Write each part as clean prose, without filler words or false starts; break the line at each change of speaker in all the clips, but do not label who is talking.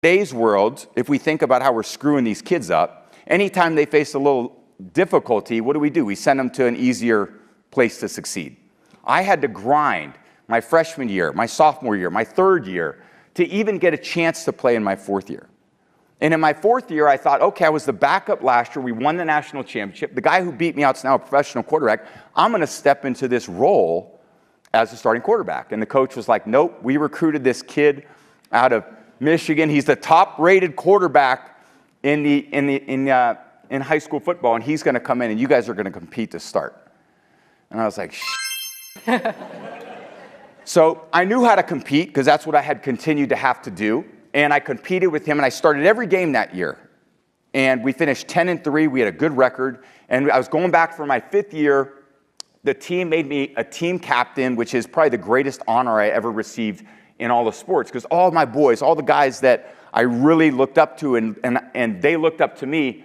today's world, if we think about how we're screwing these kids up, anytime they face a little difficulty, what do? We send them to an easier place to succeed. I had to grind my freshman year, my sophomore year, my third year, to even get a chance to play in my fourth year. And in my fourth year, I thought, okay, I was the backup last year. We won the national championship. The guy who beat me out is now a professional quarterback. I'm going to step into this role as a starting quarterback. And the coach was like, nope, we recruited this kid out of Michigan. He's the top-rated quarterback in high school football, and he's going to come in, and you guys are going to compete to start. And I was like, So I knew how to compete because that's what I had continued to have to do. And I competed with him, and I started every game that year. And we finished 10-3. We had a good record. And I was going back for my fifth year. The team made me a team captain, which is probably the greatest honor I ever received in all of sports, because all my boys, all the guys that I really looked up to and they looked up to me,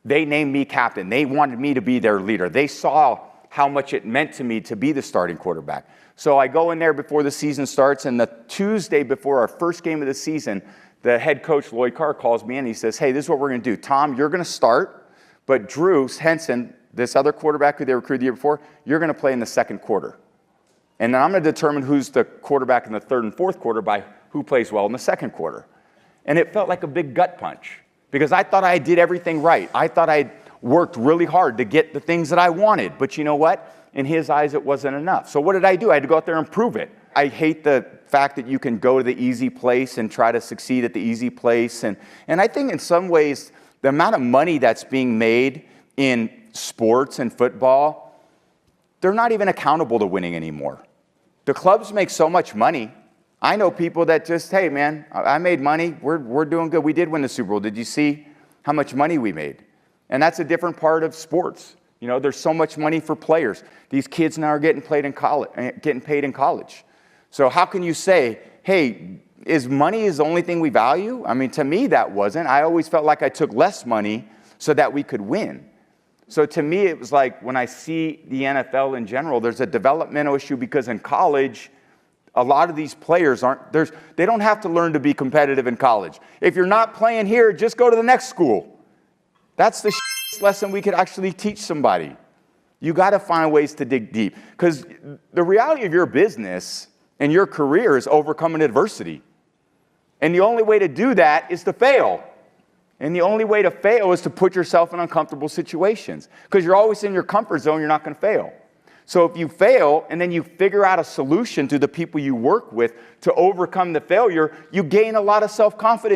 they named me captain. They wanted me to be their leader. They saw how much it meant to me to be the starting quarterback. So I go in there before the season starts, and the Tuesday before our first game of the season, the head coach, Lloyd Carr, calls me in. He says, hey, this is what we're going to do. Tom, you're going to start, but Drew Henson, this other quarterback who they recruited the year before, you're going to play in the second quarter. And then I'm going to determine who's the quarterback in the third and fourth quarter by who plays well in the second quarter. And it felt like a big gut punch because I thought I did everything right. I thought I worked really hard to get the things that I wanted. But you know what? In his eyes, it wasn't enough. So what did I do? I had to go out there and prove it. I hate the fact that you can go to the easy place and try to succeed at the easy place. And I think in some ways, the amount of money that's being made in sports and football, they're not even accountable to winning anymore. The clubs make so much money. I know people that just, hey, man, I made money. We're doing good. We did win the Super Bowl. Did you see how much money we made? And that's a different part of sports. You know, there's so much money for players. These kids now are getting paid in college. So how can you say, hey, is money the only thing we value? I mean, to me, that wasn't. I always felt like I took less money so that we could win. So to me, it was like when I see the NFL in general, there's a developmental issue because in college, a lot of these players they don't have to learn to be competitive in college. If you're not playing here, just go to the next school. That's the lesson we could actually teach somebody. You got to find ways to dig deep because the reality of your business and your career is overcoming adversity. And the only way to do that is to fail. And the only way to fail is to put yourself in uncomfortable situations because you're always in your comfort zone, you're not going to fail. So if you fail and then you figure out a solution to the people you work with to overcome the failure, you gain a lot of self-confidence.